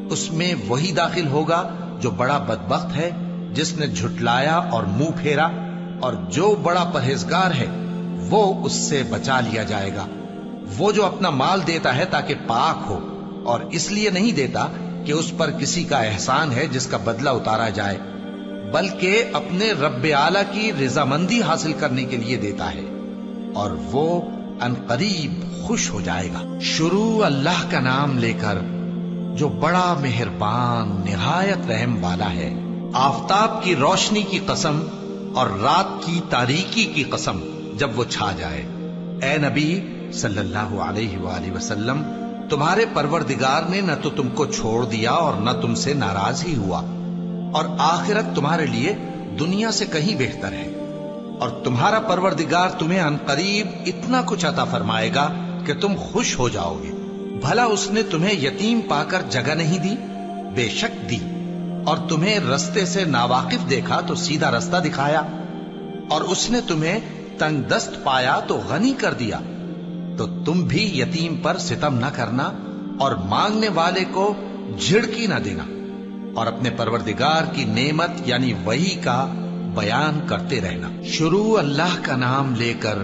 A: اس میں وہی داخل ہوگا جو بڑا بدبخت ہے، جس نے جھٹلایا اور منہ پھیرا، اور جو بڑا پرہیزگار ہے وہ اس سے بچا لیا جائے گا۔ وہ جو اپنا مال دیتا ہے تاکہ پاک ہو، اور اس لیے نہیں دیتا کہ اس پر کسی کا احسان ہے جس کا بدلہ اتارا جائے، بلکہ اپنے رب اعلیٰ کی رضامندی حاصل کرنے کے لیے دیتا ہے، اور وہ ان قریب خوش ہو جائے گا۔ شروع اللہ کا نام لے کر جو بڑا مہربان نہایت رحم والا ہے۔ آفتاب کی روشنی کی قسم اور رات کی تاریکی کی قسم جب وہ چھا جائے۔ اے نبی صلی اللہ علیہ وآلہ وسلم، تمہارے پروردگار نے نہ تو تم کو چھوڑ دیا اور نہ تم سے ناراض ہی ہوا، اور آخرت تمہارے لیے دنیا سے کہیں بہتر ہے، اور تمہارا پروردگار تمہیں عنقریب اتنا کچھ عطا فرمائے گا کہ تم خوش ہو جاؤ گے۔ بھلا اس نے تمہیں یتیم پا کر جگہ نہیں دی؟ بے شک دی، اور تمہیں رستے سے ناواقف دیکھا تو سیدھا رستہ دکھایا، اور اس نے تمہیں تنگ دست پایا تو غنی کر دیا۔ تو تم بھی یتیم پر ستم نہ کرنا، اور مانگنے والے کو جھڑکی نہ دینا، اور اپنے پروردگار کی نعمت یعنی وحی کا بیان کرتے رہنا۔ شروع اللہ کا نام لے کر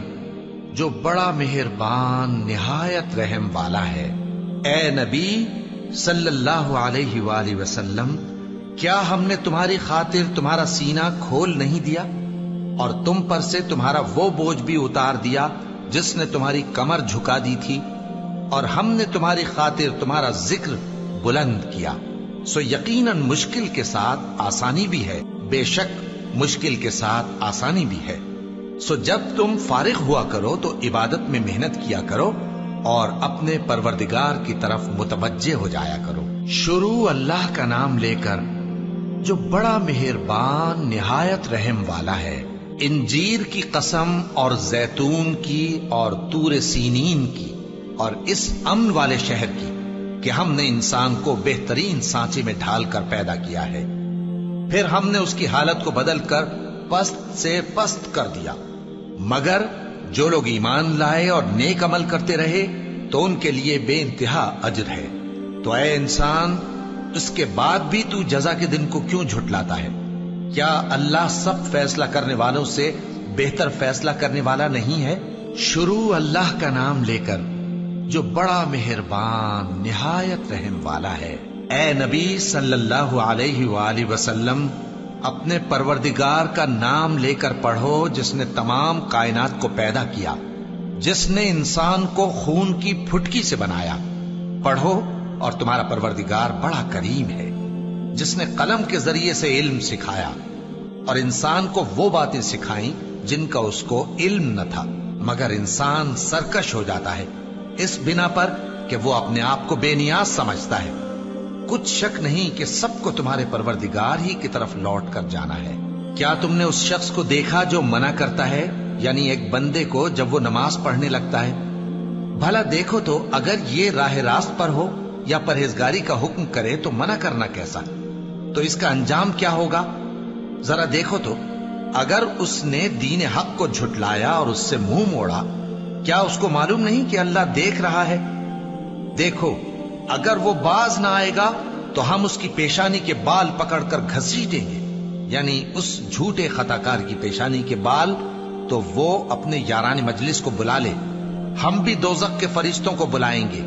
A: جو بڑا مہربان نہایت رحم والا ہے۔ اے نبی صلی اللہ علیہ وآلہ وسلم، کیا ہم نے تمہاری خاطر تمہارا سینہ کھول نہیں دیا، اور تم پر سے تمہارا وہ بوجھ بھی اتار دیا جس نے تمہاری کمر جھکا دی تھی، اور ہم نے تمہاری خاطر تمہارا ذکر بلند کیا۔ سو یقیناً مشکل کے ساتھ آسانی بھی ہے، بے شک مشکل کے ساتھ آسانی بھی ہے۔ سو جب تم فارغ ہوا کرو تو عبادت میں محنت کیا کرو، اور اپنے پروردگار کی طرف متوجہ ہو جایا کرو۔ شروع اللہ کا نام لے کر جو بڑا مہربان نہایت رحم والا ہے۔ انجیر کی قسم، اور زیتون کی، اور طور سینین کی، اور اس امن والے شہر کی کہ ہم نے انسان کو بہترین سانچے میں ڈھال کر پیدا کیا ہے، پھر ہم نے اس کی حالت کو بدل کر پست سے پست کر دیا، مگر جو لوگ ایمان لائے اور نیک عمل کرتے رہے تو ان کے لیے بے انتہا اجر ہے۔ تو اے انسان، اس کے بعد بھی تو جزا کے دن کو کیوں جھٹلاتا ہے؟ کیا اللہ سب فیصلہ کرنے والوں سے بہتر فیصلہ کرنے والا نہیں ہے؟ شروع اللہ کا نام لے کر جو بڑا مہربان نہایت رحم والا ہے۔ اے نبی صلی اللہ علیہ وآلہ وسلم، اپنے پروردگار کا نام لے کر پڑھو جس نے تمام کائنات کو پیدا کیا، جس نے انسان کو خون کی پھٹکی سے بنایا۔ پڑھو، اور تمہارا پروردگار بڑا کریم ہے، جس نے قلم کے ذریعے سے علم سکھایا، اور انسان کو وہ باتیں سکھائیں جن کا اس کو علم نہ تھا، مگر انسان سرکش ہو جاتا ہے اس بنا پر کہ وہ اپنے آپ کو بے نیاز سمجھتا ہے۔ کچھ شک نہیں کہ سب کو تمہارے پروردگار ہی کی طرف لوٹ کر جانا ہے۔ کیا تم نے اس شخص کو دیکھا جو منع کرتا ہے، یعنی ایک بندے کو جب وہ نماز پڑھنے لگتا ہے؟ بھلا دیکھو تو اگر یہ راہ راست پر ہو یا پرہیزگاری کا حکم کرے تو منع کرنا کیسا؟ تو اس کا انجام کیا ہوگا؟ ذرا دیکھو تو اگر اس نے دین حق کو جھٹلایا اور اس سے منہ موڑا، کیا اس کو معلوم نہیں کہ اللہ دیکھ رہا ہے؟ دیکھو اگر وہ باز نہ آئے گا تو ہم اس کی پیشانی کے بال پکڑ کر گھسیٹیں گے، یعنی اس جھوٹے خطا کار کی پیشانی کے بال، تو وہ اپنے یاران مجلس کو بلا لے، ہم بھی دوزخ کے فرشتوں کو بلائیں گے۔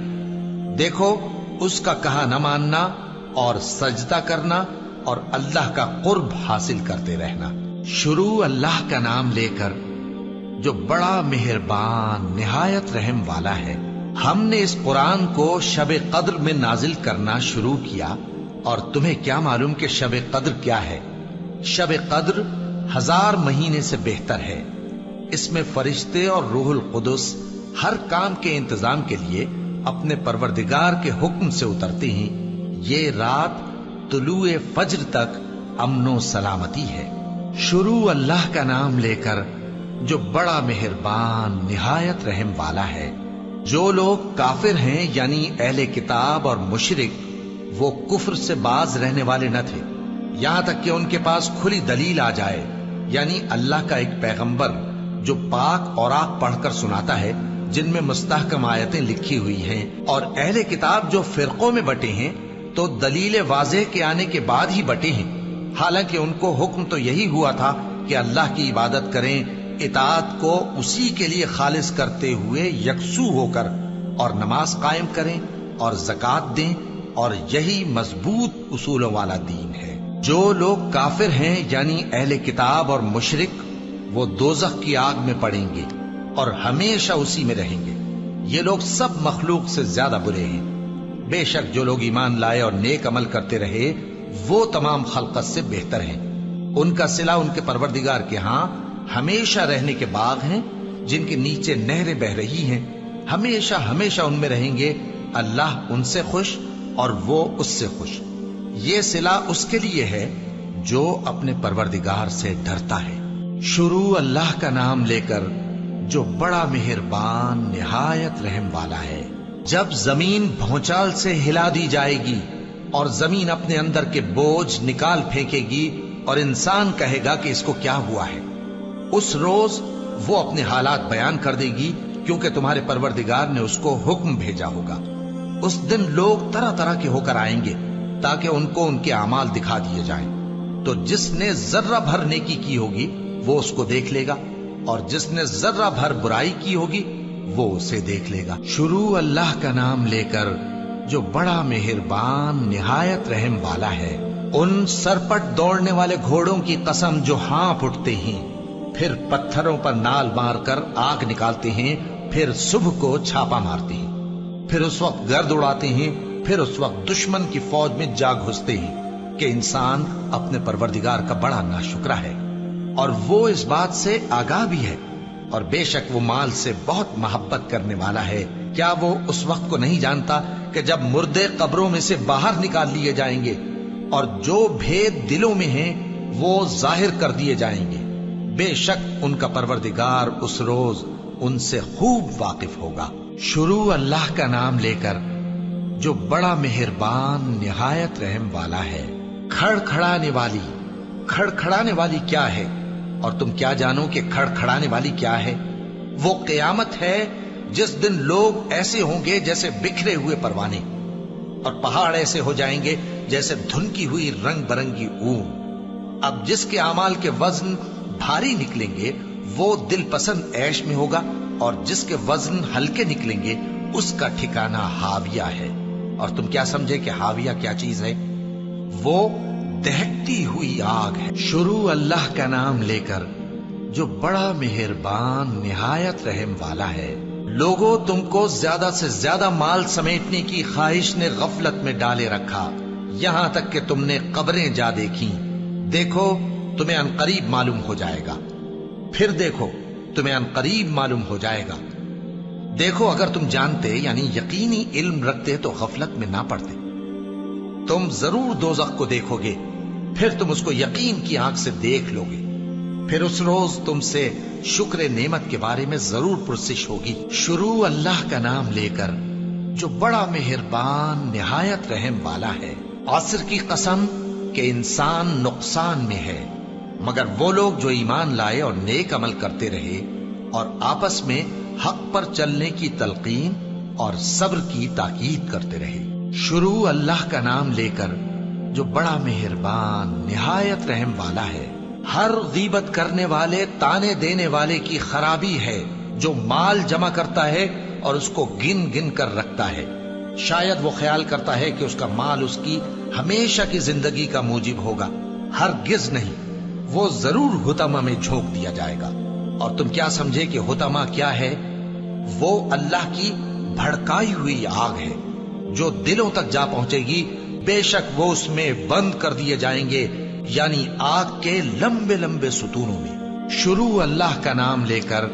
A: دیکھو اس کا کہا نہ ماننا اور سجدہ کرنا اور اللہ کا قرب حاصل کرتے رہنا۔ شروع اللہ کا نام لے کر جو بڑا مہربان نہایت رحم والا ہے۔ ہم نے اس قرآن کو شب قدر میں نازل کرنا شروع کیا، اور تمہیں کیا معلوم کہ شب قدر کیا ہے؟ شب قدر 1000 مہینے سے بہتر ہے۔ اس میں فرشتے اور روح القدس ہر کام کے انتظام کے لیے اپنے پروردگار کے حکم سے اترتے ہیں۔ یہ رات طلوع فجر تک امن و سلامتی ہے۔ شروع اللہ کا نام لے کر جو بڑا مہربان نہایت رحم والا ہے۔ جو لوگ کافر ہیں یعنی اہل کتاب اور مشرک، وہ کفر سے باز رہنے والے نہ تھے یہاں تک کہ ان کے پاس کھلی دلیل آ جائے، یعنی اللہ کا ایک پیغمبر جو پاک اوراق پڑھ کر سناتا ہے جن میں مستحکم آیتیں لکھی ہوئی ہیں، اور اہل کتاب جو فرقوں میں بٹے ہیں تو دلیل واضح کے آنے کے بعد ہی بٹے ہیں، حالانکہ ان کو حکم تو یہی ہوا تھا کہ اللہ کی عبادت کریں، اطاعت کو اسی کے لیے خالص کرتے ہوئے یکسو ہو کر، اور نماز قائم کریں اور زکوٰۃ دیں، اور یہی مضبوط اصولوں والا دین ہے۔ جو لوگ کافر ہیں یعنی اہل کتاب اور مشرک، وہ دوزخ کی آگ میں پڑیں گے اور ہمیشہ اسی میں رہیں گے۔ یہ لوگ سب مخلوق سے زیادہ برے ہیں۔ بے شک جو لوگ ایمان لائے اور نیک عمل کرتے رہے وہ تمام خلقت سے بہتر ہیں۔ ان کا صلہ ان کے پروردگار کے ہاں ہمیشہ رہنے کے باغ ہیں جن کے نیچے نہریں بہ رہی ہیں، ہمیشہ ہمیشہ ان میں رہیں گے۔ اللہ ان سے خوش اور وہ اس سے خوش۔ یہ صلہ اس کے لیے ہے جو اپنے پروردگار سے ڈرتا ہے۔ شروع اللہ کا نام لے کر جو بڑا مہربان نہایت رحم والا ہے۔ جب زمین بھونچال سے ہلا دی جائے گی اور زمین اپنے اندر کے بوجھ نکال پھینکے گی اور انسان کہے گا کہ اس کو کیا ہوا ہے، اس روز وہ اپنے حالات بیان کر دے گی، کیونکہ تمہارے پروردگار نے اس کو حکم بھیجا ہوگا۔ اس دن لوگ طرح طرح کے ہو کر آئیں گے تاکہ ان کو ان کے اعمال دکھا دیے جائیں، تو جس نے ذرہ بھر نیکی کی ہوگی وہ اس کو دیکھ لے گا، اور جس نے ذرہ بھر برائی کی ہوگی وہ اسے دیکھ لے گا۔ شروع اللہ کا نام لے کر جو بڑا مہربان نہایت رحم والا ہے۔ ان سرپٹ دوڑنے والے گھوڑوں کی قسم جو ہانپ اٹھتے ہیں، پھر پتھروں پر نال مار کر آگ نکالتے ہیں، پھر صبح کو چھاپا مارتے ہیں، پھر اس وقت گرد اڑاتے ہیں، پھر اس وقت دشمن کی فوج میں جا گھستے ہیں کہ انسان اپنے پروردگار کا بڑا ناشکرا ہے، اور وہ اس بات سے آگاہ بھی ہے، اور بے شک وہ مال سے بہت محبت کرنے والا ہے۔ کیا وہ اس وقت کو نہیں جانتا کہ جب مردے قبروں میں سے باہر نکال لیے جائیں گے اور جو بھید دلوں میں ہیں وہ ظاہر کر دیے جائیں گے؟ بے شک ان کا پروردگار اس روز ان سے خوب واقف ہوگا۔ شروع اللہ کا نام لے کر جو بڑا مہربان نہایت رحم والا ہے۔ کھڑکھڑانے والی، کھڑکھڑانے والی کیا ہے؟ اور تم کیا جانو کہ کھڑکھڑانے والی کیا ہے؟ وہ قیامت ہے جس دن لوگ ایسے ہوں گے جیسے بکھرے ہوئے پروانے، اور پہاڑ ایسے ہو جائیں گے جیسے دھنکی ہوئی رنگ برنگی اون۔ اب جس کے اعمال کے وزن بھاری نکلیں گے وہ دل پسند عیش میں ہوگا، اور جس کے وزن ہلکے نکلیں گے اس کا ٹھکانہ ہاویہ ہے۔ اور تم کیا سمجھے کہ ہاویہ کیا چیز ہے؟ وہ دہکتی ہوئی آگ ہے۔ شروع اللہ کا نام لے کر جو بڑا مہربان نہایت رحم والا ہے۔ لوگوں، تم کو زیادہ سے زیادہ مال سمیٹنے کی خواہش نے غفلت میں ڈالے رکھا، یہاں تک کہ تم نے قبریں جا دیکھیں۔ دیکھو تمہیں عنقریب معلوم ہو جائے گا، پھر دیکھو تمہیں عنقریب معلوم ہو جائے گا۔ دیکھو اگر تم جانتے یعنی یقینی علم رکھتے تو غفلت میں نہ پڑتے۔ تم ضرور دوزخ کو دیکھو گے، پھر تم اس کو یقین کی آنکھ سے دیکھ لو گے، پھر اس روز تم سے شکر نعمت کے بارے میں ضرور پرسش ہوگی۔ شروع اللہ کا نام لے کر جو بڑا مہربان نہایت رحم والا ہے۔ عصر کی قسم کہ انسان نقصان میں ہے مگر وہ لوگ جو ایمان لائے اور نیک عمل کرتے رہے اور آپس میں حق پر چلنے کی تلقین اور صبر کی تاکید کرتے رہے۔ شروع اللہ کا نام لے کر جو بڑا مہربان نہایت رحم والا ہے۔ ہر غیبت کرنے والے تانے دینے والے کی خرابی ہے جو مال جمع کرتا ہے اور اس کو گن گن کر رکھتا ہے، شاید وہ خیال کرتا ہے کہ اس کا مال اس کی ہمیشہ کی زندگی کا موجب ہوگا، ہرگز نہیں، وہ ضرور حطمہ میں جھونک دیا جائے گا۔ اور تم کیا سمجھے کہ حطمہ کیا ہے؟ وہ اللہ کی بھڑکائی ہوئی آگ ہے جو دلوں تک جا پہنچے گی، بے شک وہ اس میں بند کر دیے جائیں گے، یعنی آگ کے لمبے لمبے ستونوں میں۔ شروع اللہ کا نام لے کر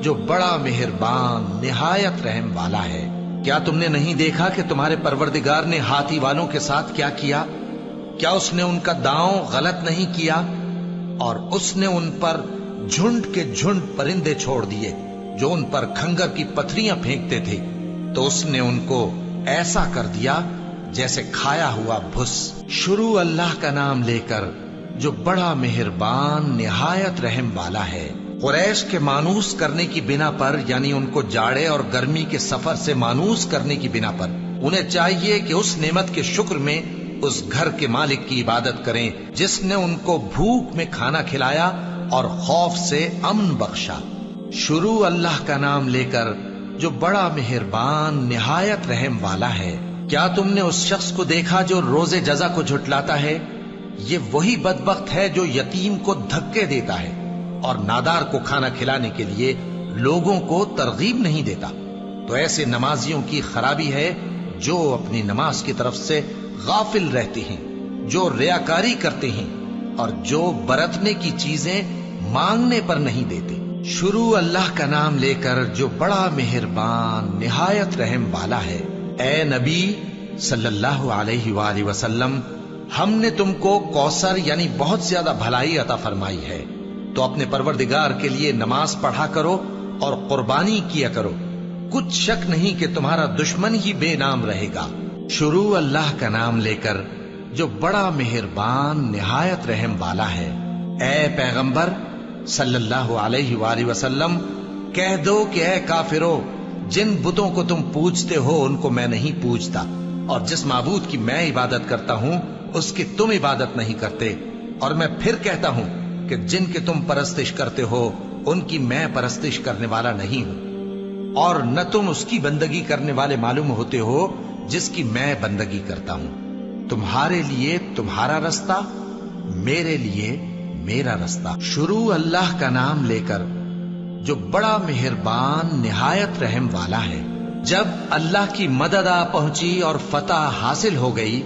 A: جو بڑا مہربان نہایت رحم والا ہے۔ کیا تم نے نہیں دیکھا کہ تمہارے پروردگار نے ہاتھی والوں کے ساتھ کیا کیا؟ کیا اس نے ان کا داؤں غلط نہیں کیا؟ اور اس نے ان پر جھنڈ کے جھنڈ پرندے چھوڑ دیے جو ان پر کھنگر کی پتھریاں پھینکتے تھے، تو اس نے ان کو ایسا کر دیا جیسے کھایا ہوا بھس۔ شروع اللہ کا نام لے کر جو بڑا مہربان نہایت رحم والا ہے۔ قریش کے مانوس کرنے کی بنا پر، یعنی ان کو جاڑے اور گرمی کے سفر سے مانوس کرنے کی بنا پر، انہیں چاہیے کہ اس نعمت کے شکر میں اس گھر کے مالک کی عبادت کریں جس نے ان کو بھوک میں کھانا کھلایا اور خوف سے امن بخشا۔ شروع اللہ کا نام لے کر جو بڑا مہربان نہایت رحم والا ہے۔ کیا تم نے اس شخص کو دیکھا جو روز جزا کو جھٹلاتا ہے؟ یہ وہی بدبخت ہے جو یتیم کو دھکے دیتا ہے اور نادار کو کھانا کھلانے کے لیے لوگوں کو ترغیب نہیں دیتا۔ تو ایسے نمازیوں کی خرابی ہے جو اپنی نماز کی طرف سے غافل رہتے ہیں، جو ریاکاری کرتے ہیں اور جو برتنے کی چیزیں مانگنے پر نہیں دیتے۔ شروع اللہ کا نام لے کر جو بڑا مہربان نہایت رحم والا ہے۔ اے نبی صلی اللہ علیہ وآلہ وسلم، ہم نے تم کو کوثر یعنی بہت زیادہ بھلائی عطا فرمائی ہے، تو اپنے پروردگار کے لیے نماز پڑھا کرو اور قربانی کیا کرو، کچھ شک نہیں کہ تمہارا دشمن ہی بے نام رہے گا۔ شروع اللہ کا نام لے کر جو بڑا مہربان نہایت رحم والا ہے۔ اے پیغمبر صلی اللہ علیہ وآلہ وسلم، کہہ دو کہ اے کافرو، جن بتوں کو تم پوجتے ہو ان کو میں نہیں پوجتا، اور جس معبود کی میں عبادت کرتا ہوں اس کی تم عبادت نہیں کرتے، اور میں پھر کہتا ہوں کہ جن کی تم پرستش کرتے ہو ان کی میں پرستش کرنے والا نہیں ہوں، اور نہ تم اس کی بندگی کرنے والے معلوم ہوتے ہو جس کی میں بندگی کرتا ہوں۔ تمہارے لیے تمہارا رستہ، میرے لیے میرا رستہ۔ شروع اللہ کا نام لے کر جو بڑا مہربان نہایت رحم والا ہے۔ جب اللہ کی مدد آ پہنچی اور فتح حاصل ہو گئی،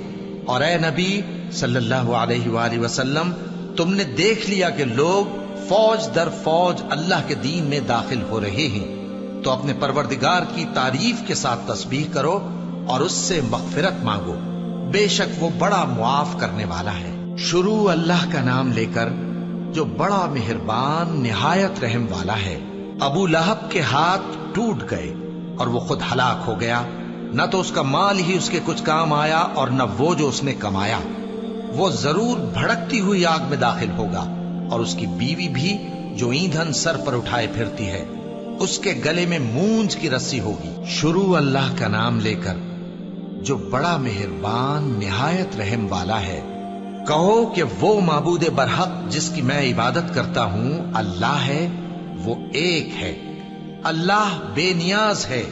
A: اور اے نبی صلی اللہ علیہ وآلہ وسلم، تم نے دیکھ لیا کہ لوگ فوج در فوج اللہ کے دین میں داخل ہو رہے ہیں، تو اپنے پروردگار کی تعریف کے ساتھ تسبیح کرو اور اس سے مغفرت مانگو، بے شک وہ بڑا معاف کرنے والا ہے۔ شروع اللہ کا نام لے کر جو بڑا مہربان نہایت رحم والا ہے۔ ابو لہب کے ہاتھ ٹوٹ گئے اور وہ خود ہلاک ہو گیا، نہ تو اس کا مال ہی اس کے کچھ کام آیا اور نہ وہ جو اس نے کمایا۔ وہ ضرور بھڑکتی ہوئی آگ میں داخل ہوگا، اور اس کی بیوی بھی جو ایندھن سر پر اٹھائے پھرتی ہے، اس کے گلے میں مونج کی رسی ہوگی۔ شروع اللہ کا نام لے کر جو بڑا مہربان نہایت رحم والا ہے۔ کہو کہ وہ معبود برحق جس کی میں عبادت کرتا ہوں اللہ ہے، وہ ایک ہے، اللہ بے نیاز ہے،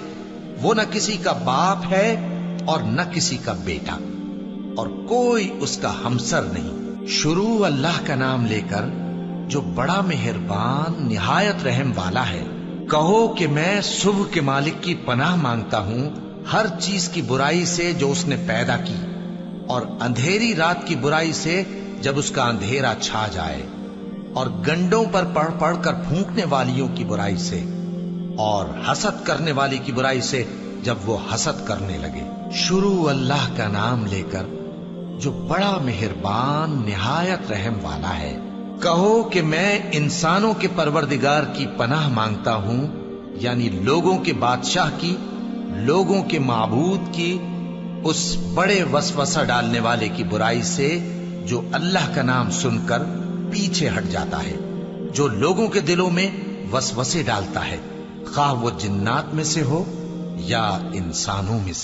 A: وہ نہ کسی کا باپ ہے اور نہ کسی کا بیٹا، اور کوئی اس کا ہمسر نہیں۔ شروع اللہ کا نام لے کر جو بڑا مہربان نہایت رحم والا ہے۔ کہو کہ میں صبح کے مالک کی پناہ مانگتا ہوں ہر چیز کی برائی سے جو اس نے پیدا کی، اور اندھیری رات کی برائی سے جب اس کا اندھیرا چھا جائے، اور گنڈوں پر پڑھ پڑھ کر پھونکنے والیوں کی برائی سے، اور حسد کرنے والی کی برائی سے جب وہ حسد کرنے لگے۔ شروع اللہ کا نام لے کر جو بڑا مہربان نہایت رحم والا ہے۔ کہو کہ میں انسانوں کے پروردگار کی پناہ مانگتا ہوں، یعنی لوگوں کے بادشاہ کی، لوگوں کے معبود کی، اس بڑے وسوسہ ڈالنے والے کی برائی سے جو اللہ کا نام سن کر پیچھے ہٹ جاتا ہے، جو لوگوں کے دلوں میں وسوسے ڈالتا ہے، خواہ وہ جنات میں سے ہو یا انسانوں میں سے۔